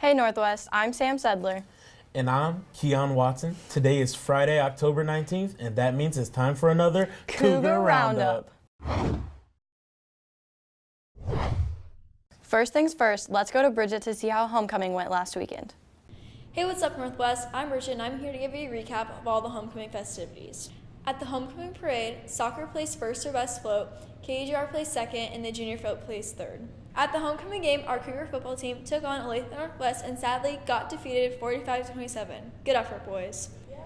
Hey Northwest, I'm Sam Sedler. And I'm Keon Watson. Today is Friday, October 19th, and that means it's time for another Cougar Roundup. First things first, let's go to Bridget to see how homecoming went last weekend. Hey, what's up, Northwest? I'm Bridget, and I'm here to give you a recap of all the homecoming festivities. At the homecoming parade, soccer placed first or best float, KGR placed second, and the junior float placed third. At the homecoming game, our Cougar football team took on Olathe Northwest and sadly got defeated 45-27. Good effort, boys. Yeah.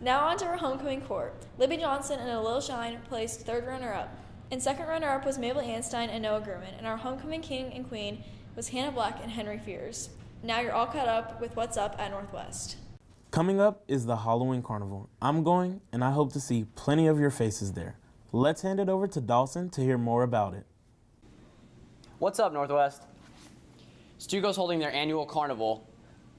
Now on to our homecoming court. Libby Johnson and A Little Shine placed third runner-up. And second runner-up was Mabel Anstein and Noah Grumman, and our homecoming king and queen was Hannah Black and Henry Fears. Now you're all caught up with what's up at Northwest. Coming up is the Halloween Carnival. I'm going, and I hope to see plenty of your faces there. Let's hand it over to Dawson to hear more about it. What's up, Northwest? Stugo's holding their annual carnival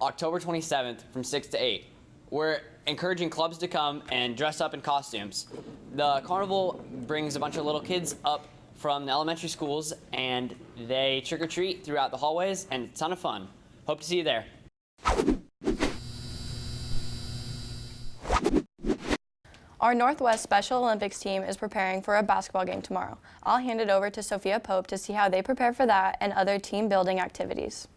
October 27th from 6 to 8. We're encouraging clubs to come and dress up in costumes. The carnival brings a bunch of little kids up from the elementary schools, and they trick-or-treat throughout the hallways, and it's a ton of fun. Hope to see you there. Our Northwest Special Olympics team is preparing for a basketball game tomorrow. I'll hand it over to Sophia Pope to see how they prepare for that and other team building activities.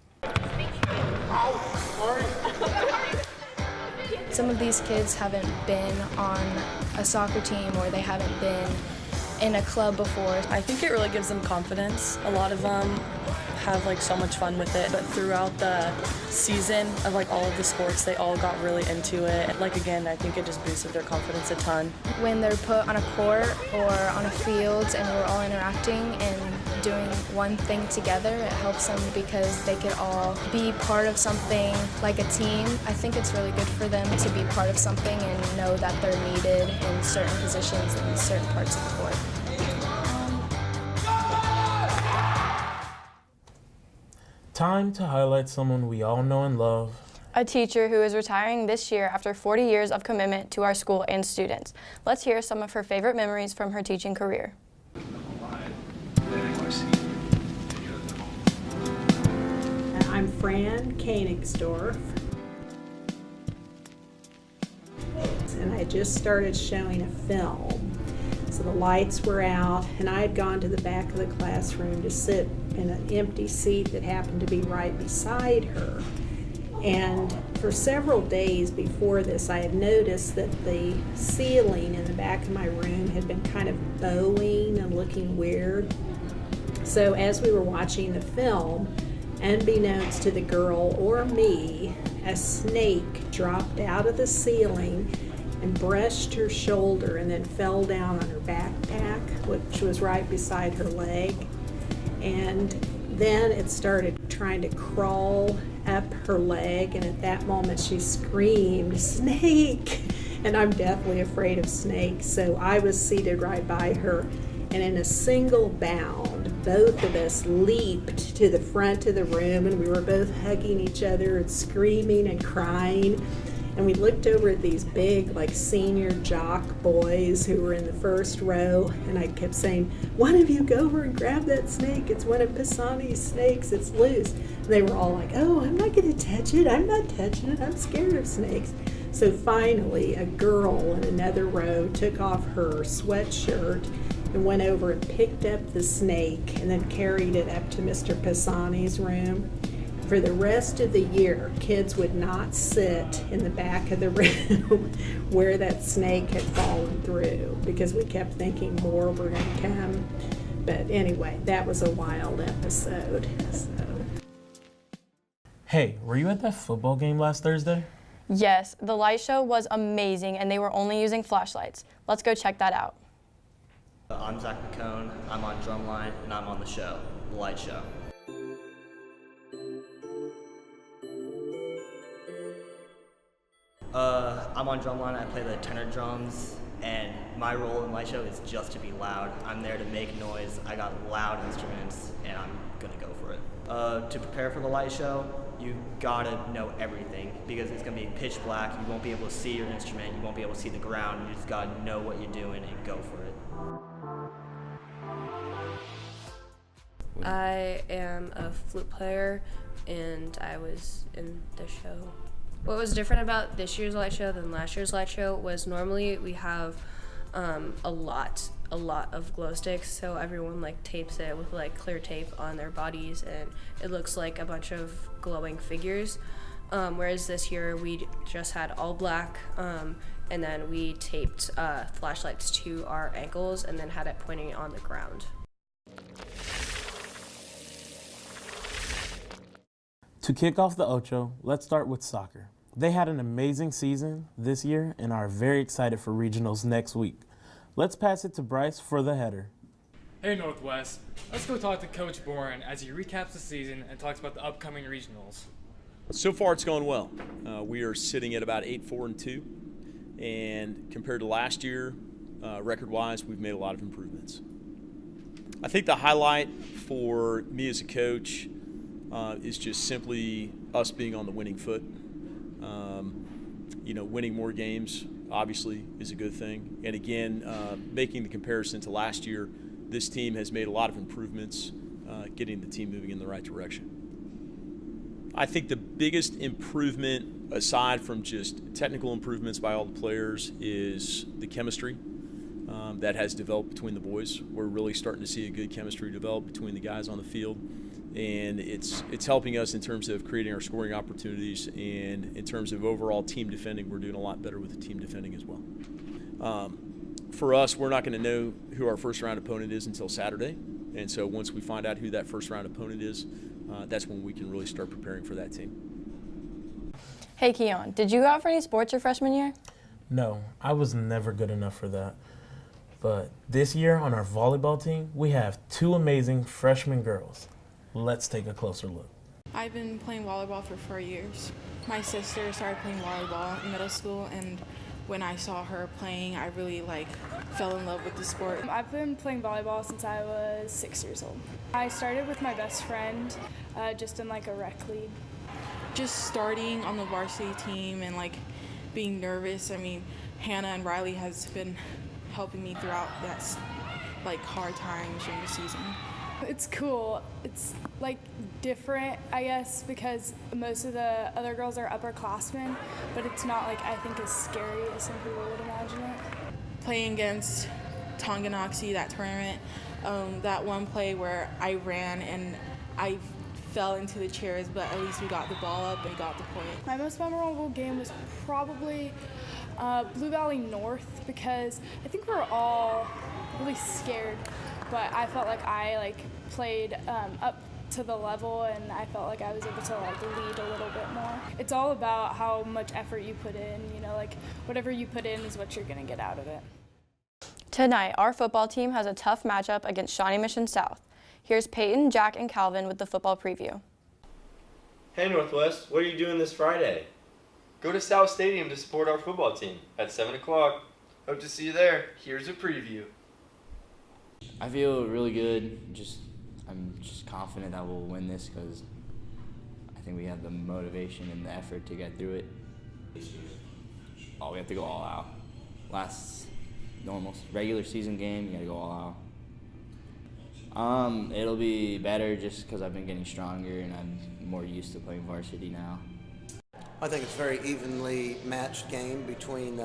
Some of these kids haven't been on a soccer team or they haven't been in a club before. I think it really gives them confidence. A lot of them have so much fun with it, but throughout the season of all of the sports, they all got really into it. Again, I think it just boosted their confidence a ton. When they're put on a court or on a field and we're all interacting and doing one thing together, it helps them because they could all be part of something like a team. I think it's really good for them to be part of something and know that they're needed in certain positions in certain parts of the court. Time to highlight someone we all know and love. A teacher who is retiring this year after 40 years of commitment to our school and students. Let's hear some of her favorite memories from her teaching career. I'm Fran Koenigsdorf, and I just started showing a film. So the lights were out, and I had gone to the back of the classroom to sit in an empty seat that happened to be right beside her. And for several days before this, I had noticed that the ceiling in the back of my room had been kind of bowing and looking weird. So as we were watching the film, unbeknownst to the girl or me, a snake dropped out of the ceiling and brushed her shoulder and then fell down on her backpack, which was right beside her leg. And then it started trying to crawl up her leg, and at that moment she screamed, "Snake!" And I'm deathly afraid of snakes, so I was seated right by her, and in a single bound, both of us leaped to the front of the room, and we were both hugging each other and screaming and crying. And we looked over at these big, senior jock boys who were in the first row, and I kept saying, "One of you go over and grab that snake. It's one of Pisani's snakes. It's loose." And they were all like, "Oh, I'm not going to touch it. I'm not touching it. I'm scared of snakes." So finally, a girl in another row took off her sweatshirt and went over and picked up the snake and then carried it up to Mr. Pisani's room. For the rest of the year, kids would not sit in the back of the room where that snake had fallen through because we kept thinking more were going to come. But anyway, that was a wild episode. Hey, were you at that football game last Thursday? Yes, the light show was amazing and they were only using flashlights. Let's go check that out. I'm Zach McCone, I'm on drumline, and I'm on the show, the light show. I'm on drumline, I play the tenor drums, and my role in light show is just to be loud. I'm there to make noise, I got loud instruments, and I'm gonna go for it. To prepare for the light show, you gotta know everything, because it's gonna be pitch black, you won't be able to see your instrument, you won't be able to see the ground, you just gotta know what you're doing and go for it. I am a flute player, and I was in the show. What was different about this year's light show than last year's light show was normally we have a lot of glow sticks, so everyone like tapes it with like clear tape on their bodies, and it looks like a bunch of glowing figures. Whereas this year we just had all black, and then we taped flashlights to our ankles and then had it pointing on the ground. To kick off the Ocho, let's start with soccer. They had an amazing season this year and are very excited for regionals next week. Let's pass it to Bryce for the header. Hey Northwest, let's go talk to Coach Boren as he recaps the season and talks about the upcoming regionals. So far it's going well. We are sitting at about 8-4-2, and compared to last year, record-wise, we've made a lot of improvements. I think the highlight for me as a coach is just simply us being on the winning foot. Winning more games obviously is a good thing. And again, making the comparison to last year, this team has made a lot of improvements, getting the team moving in the right direction. I think the biggest improvement, aside from just technical improvements by all the players, is the chemistry that has developed between the boys. We're really starting to see a good chemistry develop between the guys on the field. And it's helping us in terms of creating our scoring opportunities, and in terms of overall team defending, we're doing a lot better with the team defending as well. For us, we're not going to know who our first round opponent is until Saturday, and so once we find out who that first round opponent is, that's when we can really start preparing for that team. Hey Keon, did you go out for any sports your freshman year? No, I was never good enough for that. But this year on our volleyball team, we have 2 amazing freshman girls. Let's take a closer look. I've been playing volleyball for 4 years. My sister started playing volleyball in middle school, and when I saw her playing, I really fell in love with the sport. I've been playing volleyball since I was 6 years old. I started with my best friend, just in a rec league. Just starting on the varsity team and being nervous. I mean, Hannah and Riley has been helping me throughout that hard times during the season. It's cool. It's different, I guess, because most of the other girls are upperclassmen, but it's not I think as scary as some people would imagine it. Playing against Tonganoxie, that tournament, that one play where I ran and I fell into the chairs, but at least we got the ball up and got the point. My most memorable game was probably Blue Valley North, because I think we were all really scared, but I felt I played up to the level, and I felt I was able to lead a little bit more. It's all about how much effort you put in, whatever you put in is what you're gonna get out of it. Tonight, our football team has a tough matchup against Shawnee Mission South. Here's Peyton, Jack, and Calvin with the football preview. Hey Northwest, what are you doing this Friday? Go to South Stadium to support our football team at 7 o'clock. Hope to see you there. Here's a preview. I feel really good. I'm just confident that we'll win this because I think we have the motivation and the effort to get through it. We have to go all out. Last normal regular season game, you gotta go all out. It'll be better just because I've been getting stronger and I'm more used to playing varsity now. I think it's a very evenly matched game between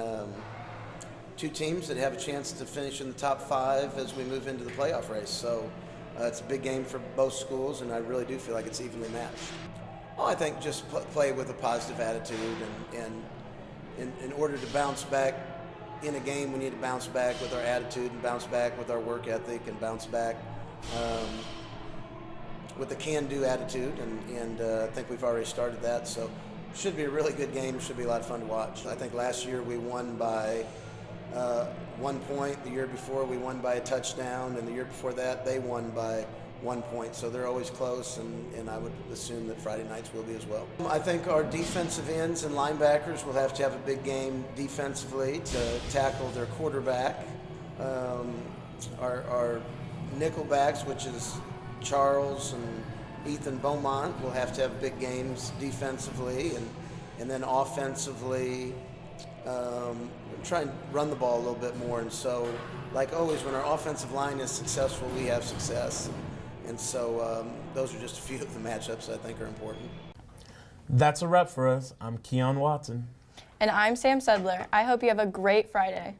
2 teams that have a chance to finish in the top 5 as we move into the playoff race. So it's a big game for both schools, and I really do feel like it's evenly matched. Well, I think just play with a positive attitude, and in order to bounce back in a game, we need to bounce back with our attitude and bounce back with our work ethic and bounce back with the can-do attitude, and I think we've already started that. So it should be a really good game. It should be a lot of fun to watch. I think last year we won by 1 point. The year before we won by a touchdown, and the year before that they won by 1 point. So they're always close, and I would assume that Friday nights will be as well. I think our defensive ends and linebackers will have to have a big game defensively to tackle their quarterback. Our nickelbacks, which is Charles and Ethan Beaumont, will have to have big games defensively, and then offensively try and run the ball a little bit more. And so, like always, when our offensive line is successful, we have success. And so those are just a few of the matchups I think are important. That's a wrap for us. I'm Keon Watson. And I'm Sam Sedler. I hope you have a great Friday.